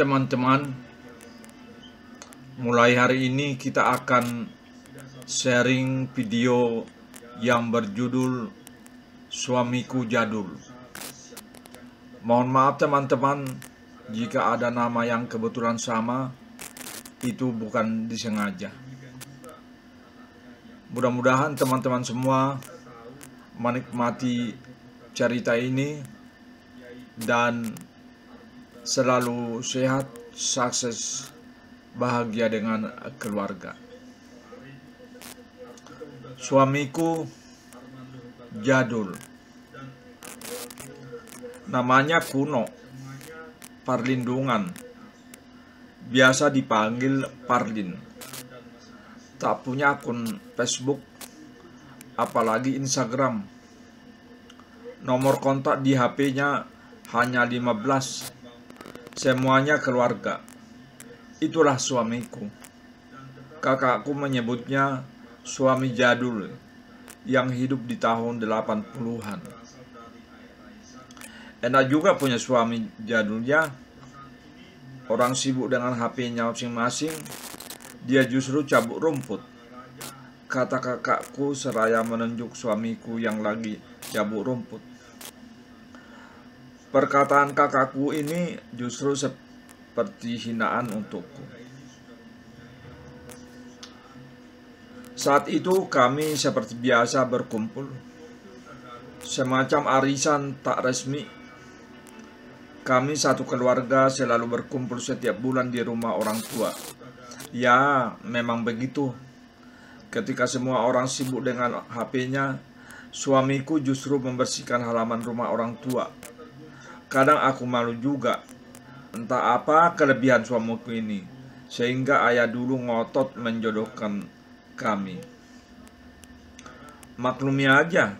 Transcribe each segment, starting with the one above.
teman-teman, mulai hari ini kita akan sharing video yang berjudul Suamiku Jadul. Mohon maaf teman-teman jika ada nama yang kebetulan sama, itu bukan disengaja. Mudah-mudahan teman-teman semua menikmati cerita ini dan selalu sehat, sukses, bahagia dengan keluarga. Suamiku jadul. Namanya kuno, Perlindungan. Biasa dipanggil Parlin. Tak punya akun Facebook, apalagi Instagram. Nomor kontak di HP-nya hanya 15. Semuanya keluarga. Itulah suamiku. Kakakku menyebutnya suami jadul yang hidup di tahun 80-an. Enak juga punya suami jadulnya. Orang sibuk dengan HP-nya masing-masing, dia justru cabut rumput. Kata kakakku seraya menunjuk suamiku yang lagi cabut rumput. Perkataan kakakku ini justru seperti hinaan untukku. Saat itu kami seperti biasa berkumpul, semacam arisan tak resmi. Kami satu keluarga selalu berkumpul setiap bulan di rumah orang tua. Ya, memang begitu. Ketika semua orang sibuk dengan HP-nya, suamiku justru membersihkan halaman rumah orang tua. Kadang aku malu juga, entah apa kelebihan suamiku ini, sehingga ayah dulu ngotot menjodohkan kami. Maklumi aja,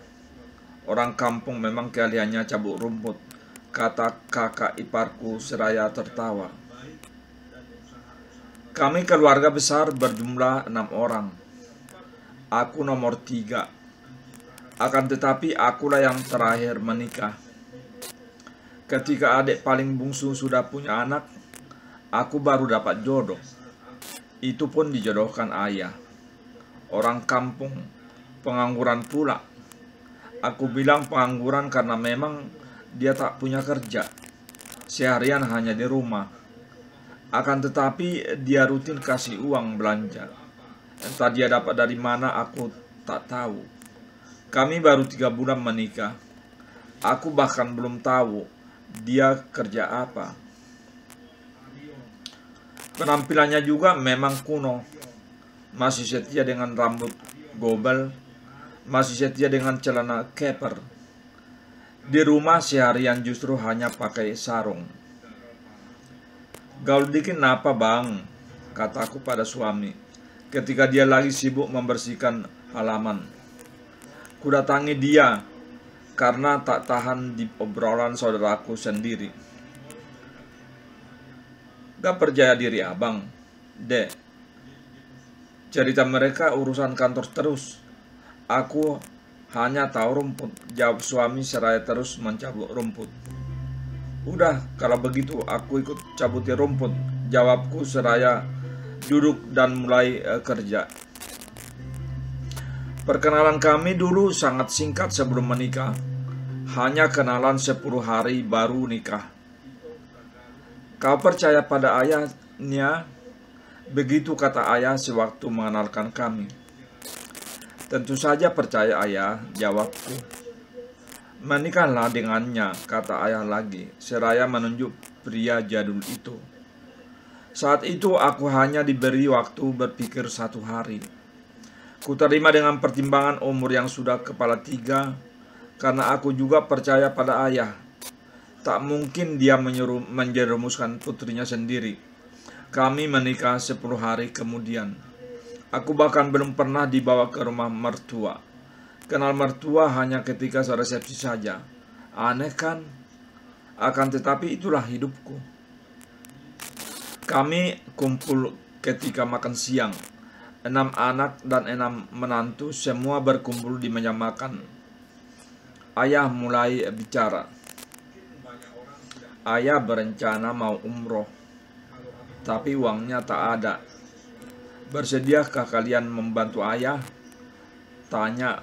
orang kampung memang keahliannya cabut rumput, kata kakak iparku seraya tertawa. Kami keluarga besar berjumlah 6 orang. Aku nomor 3. Akan tetapi akulah yang terakhir menikah. Ketika adik paling bungsu sudah punya anak, aku baru dapat jodoh. Itu pun dijodohkan ayah. Orang kampung, pengangguran pula. Aku bilang pengangguran karena memang dia tak punya kerja. Seharian hanya di rumah. Akan tetapi dia rutin kasih uang belanja. Entah dia dapat dari mana aku tak tahu. Kami baru 3 bulan menikah. Aku bahkan belum tahu dia kerja apa. Penampilannya juga memang kuno. Masih setia dengan rambut gobel, masih setia dengan celana keper. Di rumah seharian justru hanya pakai sarung. Gaul dikit napa bang? Kataku pada suami ketika dia lagi sibuk membersihkan halaman. Kudatangi dia karena tak tahan di obrolan saudaraku sendiri. Gak percaya diri abang, dek. Cerita mereka urusan kantor terus. Aku hanya tahu rumput, jawab suami seraya terus mencabut rumput. Udah, kalau begitu aku ikut cabuti rumput, jawabku seraya duduk dan mulai kerja. Perkenalan kami dulu sangat singkat sebelum menikah. Hanya kenalan 10 hari baru nikah. Kau percaya pada ayahnya? Begitu kata ayah sewaktu mengenalkan kami. Tentu saja percaya ayah, jawabku. Menikahlah dengannya, kata ayah lagi, seraya menunjuk pria jadul itu. Saat itu aku hanya diberi waktu berpikir 1 hari. Kuterima dengan pertimbangan umur yang sudah kepala 3, karena aku juga percaya pada ayah. Tak mungkin dia menjerumuskan putrinya sendiri. Kami menikah 10 hari kemudian. Aku bahkan belum pernah dibawa ke rumah mertua. Kenal mertua hanya ketika resepsi saja. Aneh kan? Akan tetapi itulah hidupku. Kami kumpul ketika makan siang. 6 anak dan 6 menantu semua berkumpul di meja makan. Ayah mulai bicara. Ayah berencana mau umroh. tapi uangnya tak ada. Bersediakah kalian membantu ayah? Tanya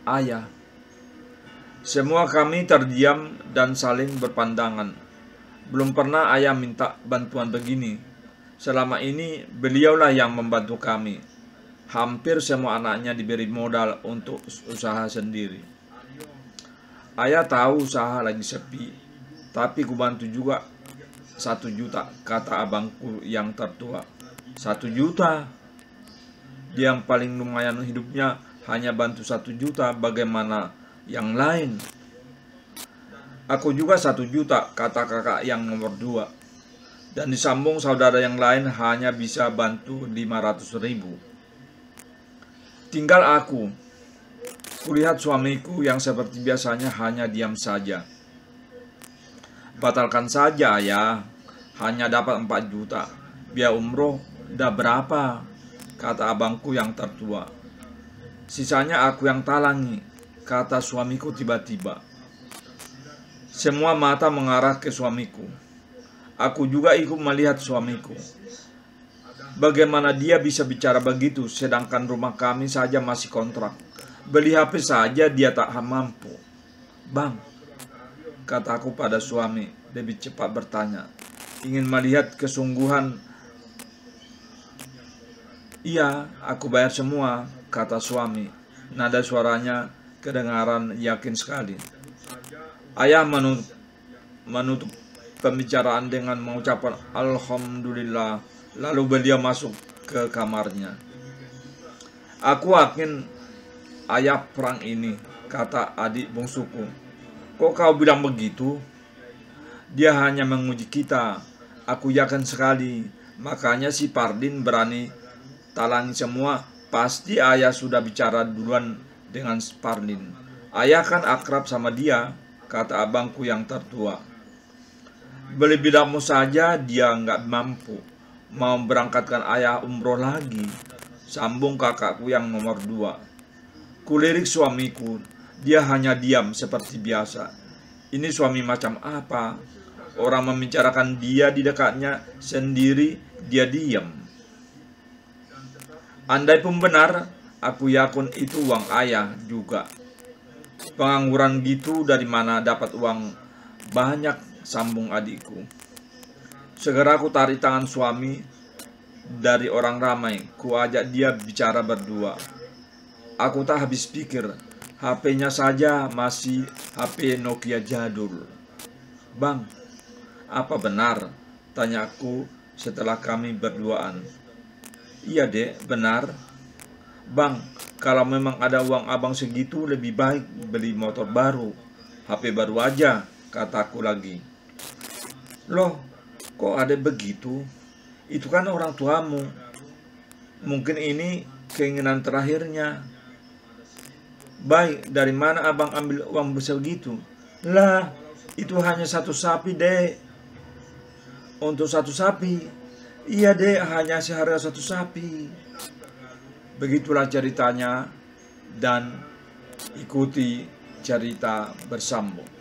ayah. Semua kami terdiam dan saling berpandangan. Belum pernah ayah minta bantuan begini. Selama ini beliaulah yang membantu kami. Hampir semua anaknya diberi modal untuk usaha sendiri. Ayah tahu usaha lagi sepi, tapi kubantu juga 1 juta, kata abangku yang tertua. 1 juta? Dia yang paling lumayan hidupnya hanya bantu 1 juta, bagaimana yang lain? Aku juga 1 juta, kata kakak yang nomor 2. Dan disambung saudara yang lain hanya bisa bantu 500.000. Tinggal aku. Kulihat suamiku yang seperti biasanya hanya diam saja. Batalkan saja ayah, hanya dapat 4 juta. Biaya umroh udah berapa? Kata abangku yang tertua. Sisanya aku yang talangi, kata suamiku tiba-tiba. Semua mata mengarah ke suamiku. Aku juga ikut melihat suamiku. Bagaimana dia bisa bicara begitu, sedangkan rumah kami saja masih kontrak. Beli HP saja dia tak mampu. Bang, kataku pada suami, lebih cepat bertanya. Ingin melihat kesungguhan. Iya, aku bayar semua, kata suami. Nada suaranya kedengaran yakin sekali. Ayah menutup pembicaraan dengan mengucapkan Alhamdulillah. Lalu beliau masuk ke kamarnya. Aku yakin ayah perang ini, kata adik bungsuku. Kok kau bilang begitu? Dia hanya menguji kita. Aku yakin sekali. Makanya si Pardin berani talangi semua. Pasti ayah sudah bicara duluan dengan Pardin. Ayah kan akrab sama dia, kata abangku yang tertua. Beli bidakmu saja dia nggak mampu. Mau berangkatkan ayah umroh lagi, sambung kakakku yang nomor 2. Kulirik suamiku, dia hanya diam seperti biasa. Ini suami macam apa? Orang membicarakan dia di dekatnya sendiri, dia diam. Andai pun benar, aku yakin itu uang ayah juga. Pengangguran gitu dari mana dapat uang banyak, sambung adikku. Segera aku tarik tangan suami dari orang ramai. Ku ajak dia bicara berdua. Aku tak habis pikir. HP-nya saja masih HP Nokia jadul. Bang, apa benar? Tanyaku setelah kami berduaan. Iya dek, benar. Bang, kalau memang ada uang abang segitu, lebih baik beli motor baru. HP baru aja, kataku lagi. Loh, kok ada begitu? Itu kan orang tuamu. Mungkin ini keinginan terakhirnya. Baik, dari mana abang ambil uang besar gitu? Lah, itu hanya 1 sapi, dek. Untuk 1 sapi? Iya, dek, hanya seharga 1 sapi. Begitulah ceritanya, dan ikuti cerita bersambung.